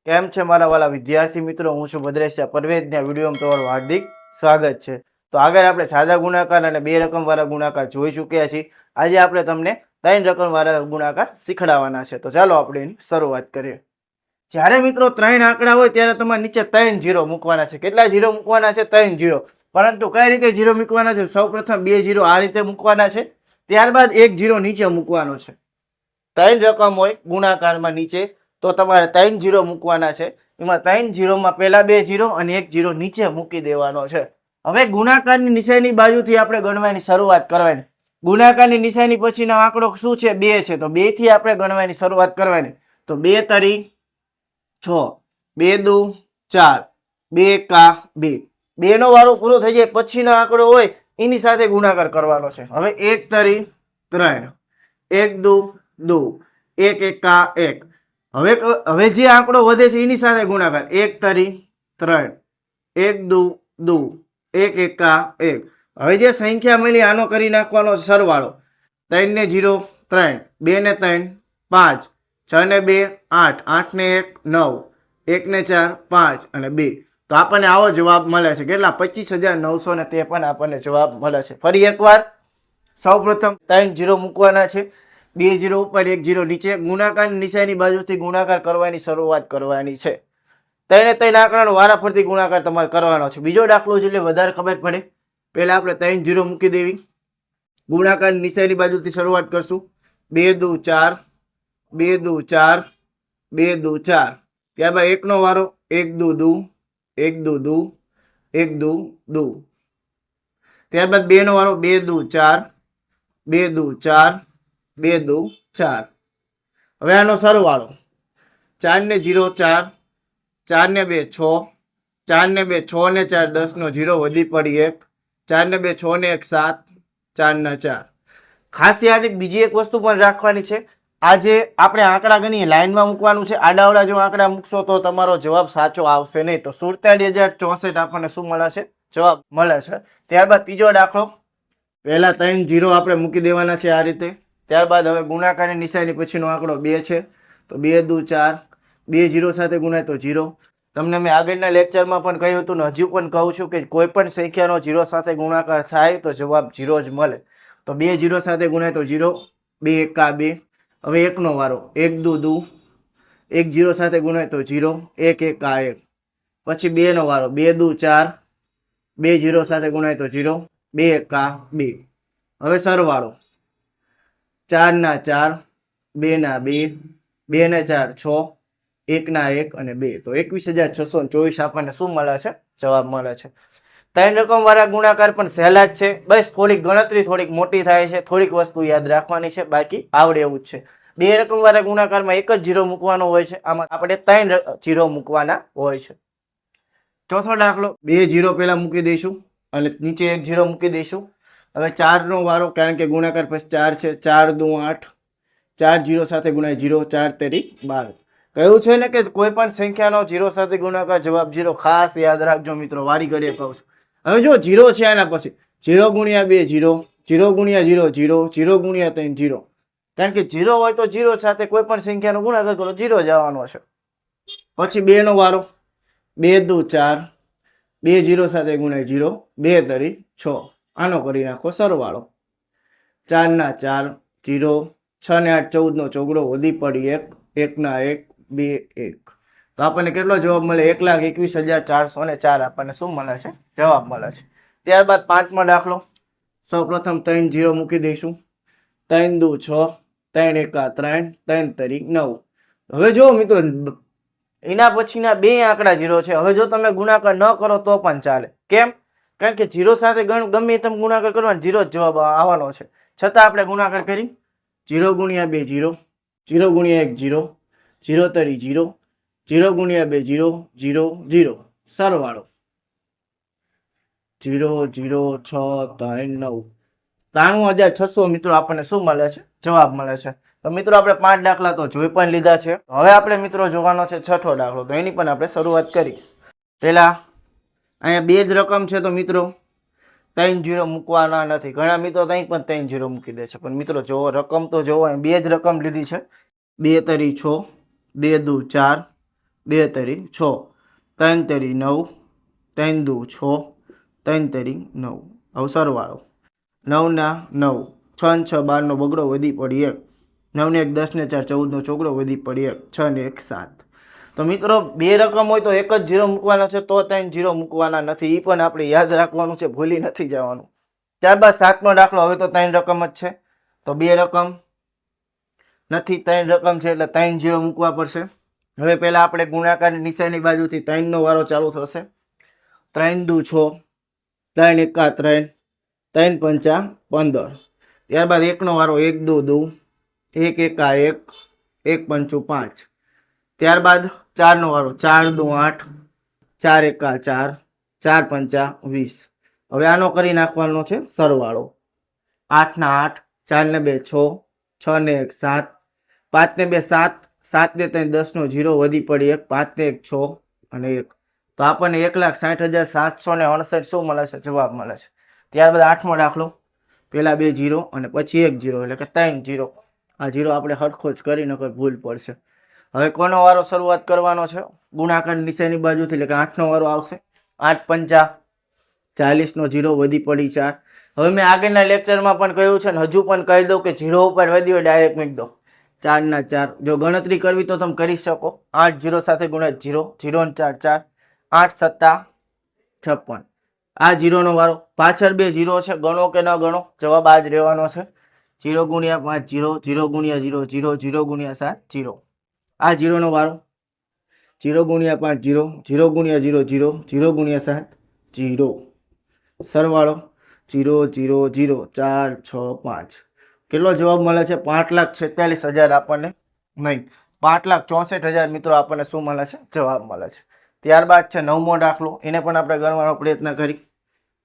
કેમ છે મારા વાલા વિદ્યાર્થી મિત્રો? હું છું ભદ્રેશિયા પરવેજના વિડીયોમાં તમારું હાર્દિક સ્વાગત છે. તો આગળ આપણે સાદા ગુણાકાર અને બે રકમવાળા ગુણાકાર જોઈ ચૂક્યા છીએ. આજે આપણે તમને ત્રણ રકમવાળા ગુણાકાર શીખડાવવાના છે. તો ચાલો આપણે એની શરૂઆત કરીએ. જ્યારે મિત્રો ત્રણ આંકડા હોય ત્યારે તમારે નીચે ત્રણ ઝીરો મૂકવાના છે. કેટલા ઝીરો મૂકવાના છે? ત્રણ ઝીરો. પરંતુ કઈ રીતે ઝીરો મૂકવાના છે? સૌપ્રથમ બે ઝીરો આ રીતે મૂકવાના છે, ત્યારબાદ એક ઝીરો નીચે મૂકવાનો છે. ત્રણ રકમ હોય ગુણાકારમાં નીચે તો તમારે ત્રણ ઝીરો મૂકવાના છે. એમાં ત્રણ ઝીરોમાં પહેલા બે ઝીરો અને એક ઝીરો નીચે મૂકી દેવાનો છે. હવે ગુણાકારની નિશાની બાજુથી આપણે ગણવાની શરૂઆત કરવાની. ગુણાકારની નિશાની પછીનો આંકડો શું છે? 2 છે. તો 2 થી આપણે ગણવાની શરૂઆત કરવાની. તો 2 તરી 6, 2 દુ 4, 2 એકા 2. 2 નો વારો પૂરો થઈ જાય પછીનો આંકડો હોય એની સાથે ગુણાકાર કરવાનો છે. હવે 1 તરી 3, 1 દુ 2, 1 એકા 1. હવે જે આંકડો વધે છે એની સાથે ગુણાકાર. 1 તરી 3, 1 દુ 2, 1 એકા 1. હવે જે સંખ્યા મળી આનો કરી નાખવાનો સરવાળો. 3 ને 0 3, 2 ને 3 5, 6 ને 2 8, 8 ને 1 9, 1 ને 4 5 અને 2. તો આપણને આવો જવાબ મળે છે. કેટલા? 25,953 આપણને જવાબ મળે છે. ફરી એકવાર સૌ પ્રથમ 3 0 મૂકવાના છે. 2 0 ઉપર 1 0 નીચે. ગુણાકારની નિશાની બાજુથી ગુણાકાર કરવાની શરૂઆત કરવાની છે. ત્રણે ત્રણ આંકડાનો વારાફરતી ગુણાકાર તમારે કરવાનો છે. બીજો દાખલો છે એટલે વધારે ખબર પડે. પહેલા આપણે 3 0 મૂકી દેવી. ગુણાકારની નિશાની બાજુથી શરૂઆત કરશું. 2 દુ 4, 2 દુ 4, 2 દુ 4. ત્યારબાદ 1 નો વારો. 1 દુ દુ, 1 દુ દુ, 1 દુ દુ. ત્યારબાદ 2 નો વારો. 2 દુ 4, 2 દુ 4, 2 દુ 4. હવે આનો સરવાળો. 4 ને 0 4, 4 ને 2 6, 4 ને 2 6 ને 4 10 નો 0 વધી પડી 1, 4 ને 2 6 ને 1 7, 4 ના 4. ખાસ યાદ બીજી એક વસ્તુ પણ રાખવાની છે. આજે આપણે આંકડા ગણીએ લાઈનમાં મૂકવાનું છે. આડાવડા જો આંકડા મૂકશો તો તમારો જવાબ સાચો આવશે નહીં. તો 47,064 આપણને શું મળે છે? જવાબ મળે છે. ત્યારબાદ ત્રીજો દાખલો. પહેલા 3 0 આપણે મૂકી દેવાના છે આ રીતે. ત્યારબાદ હવે ગુણાકારની નિશાની પછીનો આંકડો 2 છે. તો 2 દુ 4, 2 0 સાથે ગુણાય તો 0. તમને મેં આગળના લેક્ચરમાં પણ કહ્યું હતું ને હજુ પણ કહું છું કે કોઈ પણ સંખ્યાનો 0 સાથે ગુણાકાર થાય તો જવાબ 0 જ મળે. તો 2 0 સાથે ગુણાય તો 0, 2 એકા 2. હવે 1 નો વારો. 1 દુ દુ, 1 0 સાથે ગુણાય તો 0, 1 એકા 1. પછી 2 નો વારો. 2 દુ 4, 2 0 સાથે ગુણાય તો 0, 2 એકા 2. હવે સરવાળો. 4 ના 4, 2 ના 2, 2 ને 4 6, 1 ના 1 અને 2. તો 21,624 આપણને શું મળે છે? જવાબ મળે છે. ત્રણ રકમ વાળા ગુણાકાર પણ સહેલા જ છે. બસ થોડીક ગણતરી થોડીક મોટી થાય છે. થોડીક વસ્તુ યાદ રાખવાની છે, બાકી આવડે એવું જ છે. બે રકમ વાળા ગુણાકારમાં એક જ ઝીરો મૂકવાનો હોય છે. આમાં આપણે ત્રણ ઝીરો મૂકવાના હોય છે. ચોથો દાખલો. 2 0 પહેલા મૂકી દઈશું અને નીચે 1 0 મૂકી દઈશું. હવે 4 નો વારો, કારણ કે ગુણાકાર પછી 4 છે. 4 દુ 8, 4 0 સાથે ગુણાય 0, 4 તેરી 12. કહ્યું છે ને કે કોઈ પણ સંખ્યાનો 0 સાથે ગુણાકાર જવાબ 0. ખાસ યાદ રાખજો મિત્રો, વારી ઘડીએ કહું છું. હવે જો 0 છે આના પછી 0 ગુણ્યા 2 0, 0 ગુણ્યા 0 0, 0 ગુણ્યા 3 0. કારણ કે 0 હોય તો 0 સાથે કોઈ પણ સંખ્યાનો ગુણાકાર કરો 0 જ આવવાનો છે. પછી 2 નો વારો. 2 દુ 4, 2 0 સાથે ગુણાય 0, 2 તરી 6. આનો કરી નાખો સરવાળો. 4 ના 4 0, 6 ને 8 14 નો ચોગડો વધી પડી 1, 1 ના 1 2 1. તો આપણને કેટલો જવાબ મળે? 1,21,404 આપણને શું મળે છે? જવાબ મળે છે. ત્યારબાદ પાંચમો દાખલો. સૌ પ્રથમ 3 0 મૂકી દઈશું. 3 દુ 6, 3 એકા 3, 3 તરી 9. હવે જો મિત્રો એના પછીના બે આંકડા 0 છે. હવે જો તમે ગુણાકાર ન કરો તો પણ ચાલે. કેમ? કારણ કે 0 સાથે ગમે તમે ગુણાકાર કરવાનો 0 જ જવાબ આવવાનો છે. છતાં આપણે ગુણાકાર કરી. 0 ગુણ્યા 2 0, 0 ગુણ્યા 1 0, 0 તરી 0, 0 ગુણ્યા 2 0, 0 0. સરવાળો. 0 0 6 3 9. 93,600 મિત્રો આપણને શું મળે છે? જવાબ મળે છે. તો મિત્રો આપણે 5 દાખલા તો જોઈ પણ લીધા છે. હવે આપણે મિત્રો જોવાનો છે છઠ્ઠો દાખલો. તો એની પણ આપણે શરૂઆત કરી. પહેલા અહીંયા બે જ રકમ છે તો મિત્રો 3 0 મૂકવાના નથી. ઘણા મિત્રો ત્યાં પણ 3 0 મૂકી દે છે. પણ મિત્રો જોવો રકમ તો જોવો, બે જ રકમ લીધી છે. 2 તરી 6, 2 દુ 4, 2 તરી 6, 3 તરી 9, 3 દુ 6, 3 તરી 9. હવે સરવાળો 9 ના 9, 6 ને 6 12 બગડો વધી પડી 1, 9 ને 1 10 ને 4 14 ચોકડો વધી પડી 1, 6 ને 1 7. તો મિત્રો બે રકમ હોય તો એક જ જીરો મૂકવાનો છે, તો 3 જીરો મૂકવાના નથી. એ પણ આપણે યાદ રાખવાનું છે, ભૂલી નથી જવાનું. ત્યારબાદ 7મો દાખલો. હવે તો 3 રકમ જ છે, તો બે રકમ નથી, 3 રકમ છે એટલે 3 જીરો મૂકવા પડશે. હવે પહેલા આપણે ગુણાકારની નિશાની બાજુથી 3 નો વારો ચાલુ થશે. 3 દુ 6, 3 એકા 3, 3 પંચા 15. ત્યારબાદ 1 નો વારો 1 દુ 2, 1 એકા 1, 1 પંચું 5. ત્યારબાદ 4 નો વારો 4 દુ 8, 4 એકા 4, 4 પંચા 20. હવે આનો કરી નાખવાનો છે સરવાળો. 8 ના 8, 4 ને 2 6, 6 ને 1 7, 5 ને 2 7, 7 ને 3 10 નો 0 વધી પડી 1, 5 ને 1 6 અને 1. તો આપણને 1,60,769 શું મળે છે? જવાબ મળે છે. ત્યારબાદ 8મો દાખલો. પહેલા 2 0 અને પછી 1 0 એટલે કે 3 0. આ 0 આપણે હરખો જ કરી નકર ભૂલ પડશે. હવે કોનો વારો શરૂઆત કરવાનો છે? ગુણાકાર નિશાની બાજુથી, એટલે કે 8 નો વારો આવશે. 8 પંચા 40 નો 0 વધી પડી 4. હવે મેં આગળના લેક્ચરમાં પણ કહ્યું છે ને હજુ પણ કહી દઉં કે 0 ઉપર વધી હોય ડાયરેક્ટ મૂકી દો. 4 ના 4. જો ગણતરી કરવી તો તમે કરી શકો. 8 0 સાથે ગુણ્યા 0, 0 ને 4 4, 8 સત્તા 56. આ 0 નો વારો. પાછળ 2 0 છે, ગણો કે ન ગણો, જવાબ આ જ રહેવાનો છે. 0 ગુણ્યા 5 0, 0 ગુણ્યા 0 0, 0 ગુણ્યા 7 0. આ 0 નો વારો. 0 ગુણ્યા 5 0, 0 ગુણ્યા 0 0, 0 ગુણ્યા 7 0. સરવાળો 0 0 0, 4 6 5. કેટલો જવાબ મળે છે? 5,46,000 આપણને નહીં, 5,64,000 મિત્રો આપણને શું મળે છે? જવાબ મળે છે. ત્યારબાદ છે 9મો દાખલો. એને પણ આપણે ગણવાનો પ્રયત્ન કરી.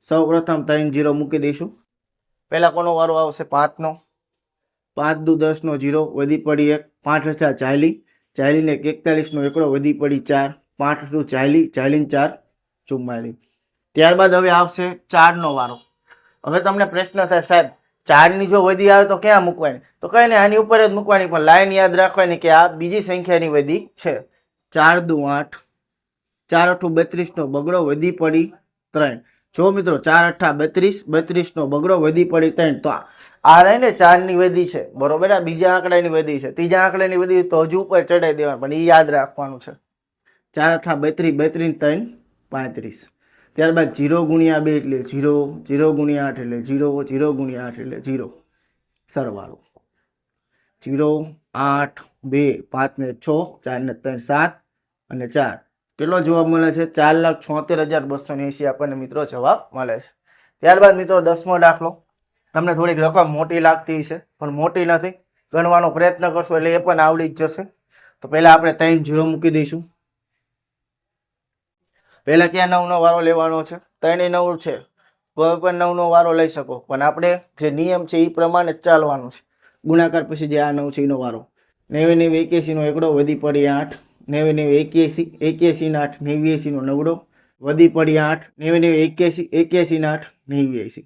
સૌ પ્રથમ 3 0 મૂકી દઈશું. પહેલા કોનો વારો આવશે? 5 નો. 5 દુ 10 નો 0 વધી પડી 1, 5 × 40, 40 ને 41 નો એકડો વધી પડી 4, 5 દુ 40, 40 ને 4 44. ત્યારબાદ હવે આવશે 4 નો વારો. હવે તમને પ્રશ્ન થાય, સાહેબ 4 ની જો વધી આવે તો ક્યાં મૂકવાની? તો કઈ નહીં, આની ઉપર જ મૂકવાની, પણ લાઈન યાદ રાખવાની કે આ બીજી સંખ્યાની વધી છે. 4 દુ 8, 4 8 32 નો બગડો વધી પડી 3. જો મિત્રો 4 8 32, 32 નો બગડો વધી પડી 3. તો આ રહી ને 4 ની વધી છે, બરોબર. આ બીજા આંકડાની વધી છે, ત્રીજા આંકડાની વધી તો હજુ ઉપર ચડાઈ દેવાનું, પણ એ યાદ રાખવાનું છે. 4 8 32, 32 3 35. ત્યારબાદ 0 ગુણ્યા 2 એટલે 0, 0 ગુણ્યા 8 એટલે 0, 0 ગુણ્યા 8 એટલે 0. સરવાળો 0 8 2, 5 ને 6, 4 ને 3 7 અને 4. કેટલો જવાબ મળે છે? 4,76,280 આપણને મિત્રો જવાબ મળે છે. ત્યારબાદ મિત્રો 10મો દાખલો. તમને થોડીક રકમ મોટી લાગતી છે, પણ મોટી નથી. ગણવાનો પ્રયત્ન કરશો એટલે એ પણ આવડી જ જશે. તો પહેલા આપણે 3 0 મૂકી દઈશું. પહેલા ક્યાં 9 નો વારો લેવાનો છે? 3 9 છે, કોઈ પણ 9 નો વારો લઈ શકો, પણ આપણે જે નિયમ છે એ પ્રમાણે જ ચાલવાનું છે. ગુણાકાર પછી જે આ 9 છે એનો વારો. 90 90 81 નો એકડો વધી પડી 8, 90 90 81, 81 ને 8 89 નો નવડો વધી પડી 8, 90 90 81, 81 ને 8 89.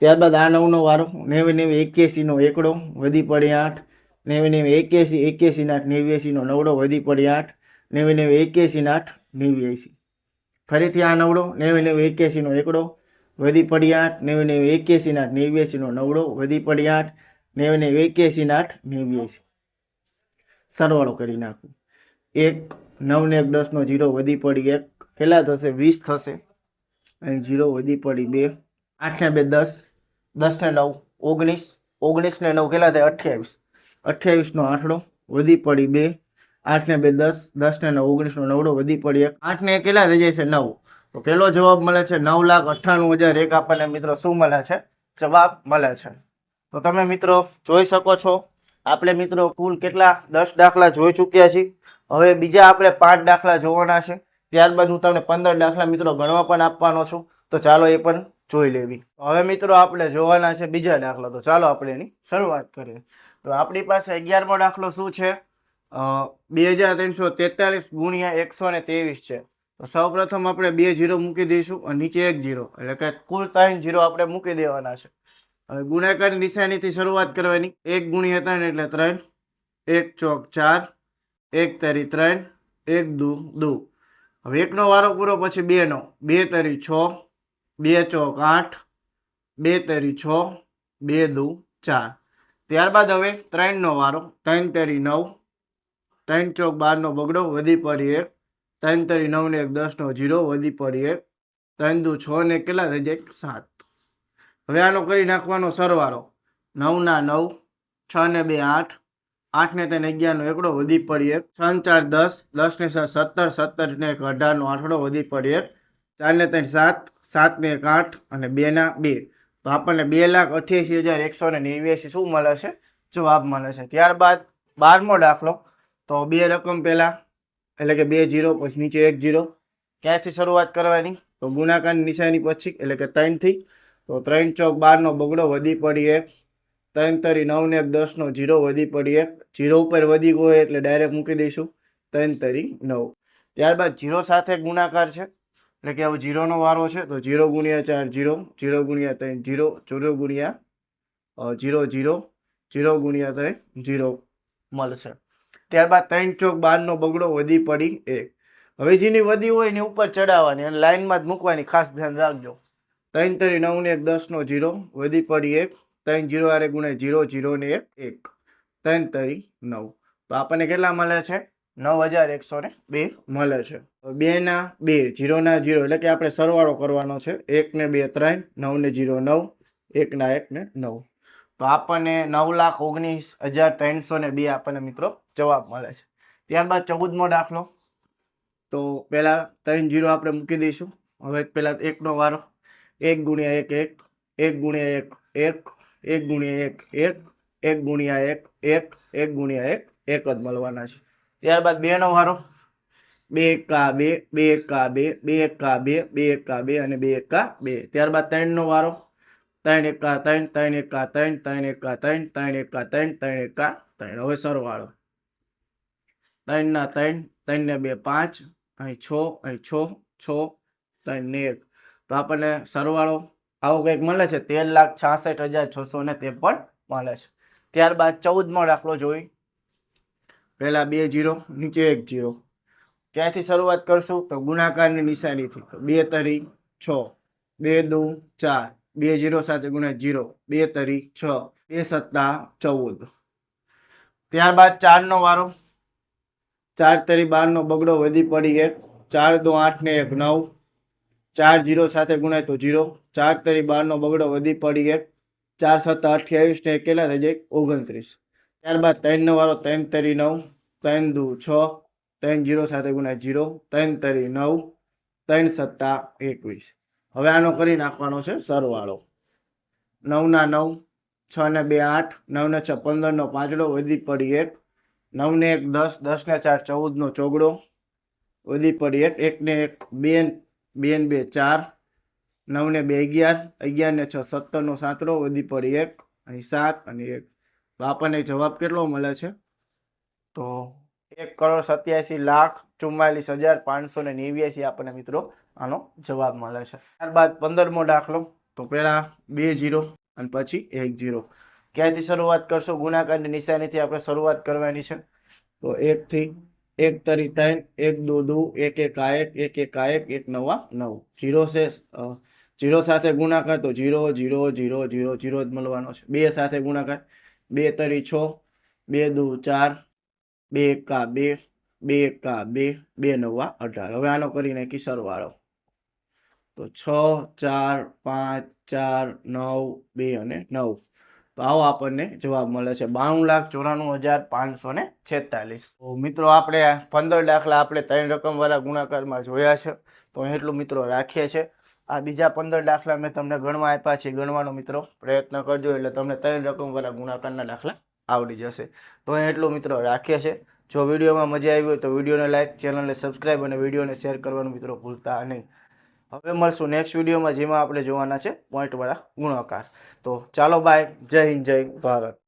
ત્યારબાદ આ 9 નો વારો. 90 90 81 નો એકડો વધી પડી 8, 90 90 81, 81 ને 8 89 નો નવડો વધી પડી 8, 90 90 81 ને 8 89. ફરીથી આ નવડો. 90 90 81 નો એકડો વધી પડી 8, 90 90 81 ને 8 89 નો નવડો વધી પડી 8, 90 90 81 ને 8 89. સરવાળો કરી નાખું. 1 9 ને 1 10 નો 0 વધી પડી 1, કેટલા થશે? 20 થશે. અને 0 વધી પડી 2, 8 ને 2 10, 10 ને 9 19, 19 ને 9 કેટલા થાય? 28, 28 નો આંકડો વધી પડી 2, 8 ને 2 10, 10 ને 9 19 નો નવડો વધી પડી 1, 8 ને કેટલા થઈ જાય છે? 9. તો કેટલો જવાબ મળે છે? 9,98,001 આપણને મિત્રો શું મળે છે? જવાબ મળે છે. તો તમે મિત્રો જોઈ શકો છો, આપણે મિત્રો કુલ કેટલા 10 દાખલા જોઈ ચૂક્યા છીએ. હવે બીજા આપણે 5 દાખલા જોવાના છે. ત્યારબાદ હું તમને 15 દાખલા મિત્રો ગણવા પણ આપવાનો છું. તો ચાલો એ પણ જોઈ લેવી. હવે મિત્રો આપણે જોવાના છે બીજા દાખલા. તો ચાલો આપણે એની શરૂઆત કરીએ. તો આપણી પાસે 11મો દાખલો શું છે? 2343 ગુણ્યા 123 છે. તો સૌ પ્રથમ આપણે 2 0 મૂકી દઈશું અને નીચે 1 0, એટલે કે કુલ 3 0 આપણે મૂકી દેવાના છે. હવે ગુણાકાર નિશાનીથી શરૂઆત કરવાની. 1 ગુણ્યા 3 એટલે 3, 1 ચોક 4, 1 તરી 3, એક દુ દુ. હવે એકનો વારો પૂરો, પછી બેનો. 2 તરી 6, 2 ચોક 8, 2 તરી 6, 2 દુ 4. ત્યારબાદ હવે 3નો વારો. 3 તરી 9, 3 ચોક 12 નો બગડો, વધી પડી 1, 3 તરી 9 ને 1 10 નો 0, વધી પડી 1, 3 દુ 6 ને કેટલા થઈ જાય? 7. હવે આનો કરી નાખવાનો સરવાળો. 9 ના 9, 6 ને 2 8, 8 ને 3 11 નો એકડો, વધી પડી 1, 6 4 10, 10 ને 7 17, 17 ને 1 18 નો આઠડો, વધી પડી 1, 4 ને 3 7, 7 ને 1 8 અને 2 ના 2. તો આપણને 2,88,189 શું મળે છે? જવાબ મળે છે. ત્યારબાદ 12મો દાખલો. તો બે રકમ પહેલા, એટલે કે 2 0, પછી નીચે 1 0. ક્યાંથી શરૂઆત કરવાની? તો ગુણાકારની નિશાની પછી, એટલે કે 3 થી. તો 3 ચોક 12 નો બગડો, વધી પડી 1, 3 તરી 9 ને 1 10 નો 0, વધી પડી 1, 0 ઉપર વધી ગયો એટલે ડાયરેક્ટ મૂકી દઈશું 3 તરી 9. ત્યારબાદ 0 સાથે ગુણાકાર છે, એટલે કે હવે 0 નો વારો છે. તો 0 ગુણ્યા 4 0, 0 ગુણ્યા 3 0, 0 ગુણ્યા 0 0, 0 ગુણ્યા 3 0 મળશે. ત્યારબાદ 3 ચોક 12 નો બગડો, વધી પડી 1. હવે જેની વધી હોય એની ઉપર ચડાવવાની અને લાઈનમાં જ મૂકવાની, ખાસ ધ્યાન રાખજો. 3 તરી 9 ને 1 10 નો 0, વધી પડી 1, 3 0 આરે ગુણ્યા 0, 0 ને 1 1, 3 તરી 9. તો આપણને કેટલા મળે છે? 9,102 મળે છે. 2 ના 2, 0 ના 0, એટલે કે આપણે સરવાળો કરવાનો છે. 1 ને 2 3, 9 ને 0 9, 1 ના 1 ને 9. તો આપણને 9,19,302 આપણને મિત્રો જવાબ મળે છે. ત્યારબાદ 14મો દાખલો. તો પહેલા 3 0 આપણે મૂકી દઈશું. હવે પહેલા 1 નો વારો. 1 ગુણ્યા 1 1, 1 ગુણ્યા 1 1, 1 ગુણ્યા 1 1, 1 ગુણ્યા 1 1, 1 ગુણ્યા 1 1 જ મળવાના છે. ત્યારબાદ 2 નો વારો. 2 એકા 2, 2 એકા 2, 2 એકા 2, 2 એકા 2 અને 2 એકા 2. ત્યારબાદ 3 નો વારો. 3 એકા 3, 3 એકા 3, 3 એકા 3, 3 એકા 3, 3 એકા 3. હવે સરવાળો. 3 ના 3, 3 ને 2 5, અહીં 6, અહીં 6, 6, 3 ને 1. તો આપણને સરવાળો આવો કંઈક મળે છે, 13,66,653 મળે છે. ત્યારબાદ 14મો દાખલો જોઈ. પહેલા 2 0, નીચે 1 0. ક્યાંથી શરૂઆત કરશું? તો ગુણાકારની નિશાનીથી. તો 2 તરી 6, 2 દુ 4, 2 0 સાથે ગુણ્યા 0, 2 તરી 6, 2 સત્તા 14. ત્યારબાદ 4 નો વારો. 4 તરી 12 નો બગડો, વધી પડી 1, 4 દુ 8 ને 1 9, 4 0 સાથે ગુણાય તો 0, 4 તરી 12 નો બગડો, વધી પડી 1, 4 સત્તા 28 ને કેટલા થઈ જાય? 29. ત્યારબાદ 3 નો વારો. 3 તરી 9, 3 દુ 6, 3 0 સાથે ગુણ્યા 0, 3 તરી 9, 3 સત્તા 21. હવે આનો કરી નાખવાનો છે સરવાળો. 9 ના 9, 6 ને 2 8, 9 ને 6 15 નો પાંચડો, વધી પડી 1, 9 ને 1 10, 10 ને 4 14 નો ચોગડો, વધી પડી 1, 1 ને 1 2, 2 ને 2 4, 9 ને 2 11, 11 ને 6 17 નો સાતડો, વધી પડી 1, અહીં 7 અને 1. તો આપણને જવાબ કેટલો મળે છે? તો 1,87,44,589 આપણને મિત્રો આનો જવાબ મળે છે. ત્યારબાદ 15મો દાખલો. તો પહેલા 2 0 અને પછી 1 0. ક્યાંથી શરૂઆત કરશો? ગુણાકારની નિશાનીથી આપણે શરૂઆત કરવાની છે. તો 1 થી 1 તરી 3, 1 દુ દુ, 1 એકા 1, 1 એકા 1, 1 નવા 9. 0 છે, 0 સાથે ગુણાકાર તો 0 0 0 0 0 જ મળવાનો છે. 2 સાથે ગુણાકાર. 2 તરી 6, 2 દુ 4, 2 એકા 2, 2 એકા 2, 2 નવા 18. હવે આનો કરી નાખી સરવાળો. તો 6 4 5 4 9 2 અને 9. તો આવો આપણને જવાબ મળે છે 92,94,546. તો મિત્રો આપણે 15 દાખલા આપણે 3 રકમવાળા ગુણાકારમાં જોયા છે. તો એટલું મિત્રો રાખીએ છીએ. આ બીજા 15 દાખલા મેં તમને ગણવા આપ્યા છે. ગણવાનો મિત્રો પ્રયત્ન કરજો, એટલે તમને 3 રકમવાળા ગુણાકારના દાખલા આવડી જશે. તો એટલું મિત્રો રાખીએ છીએ. જો વિડીયોમાં મજા આવી હોય તો વિડીયોને લાઈક, ચેનલને સબસ્ક્રાઈબ અને વિડીયોને શેર કરવાનું મિત્રો ભૂલતા નહીં. હવે મળશું નેક્સ્ટ વિડીયોમાં, જેમાં આપણે જોવાના છે પોઈન્ટવાળા ગુણાકાર. તો ચાલો બાય. જય હિન્દ, જય ભારત.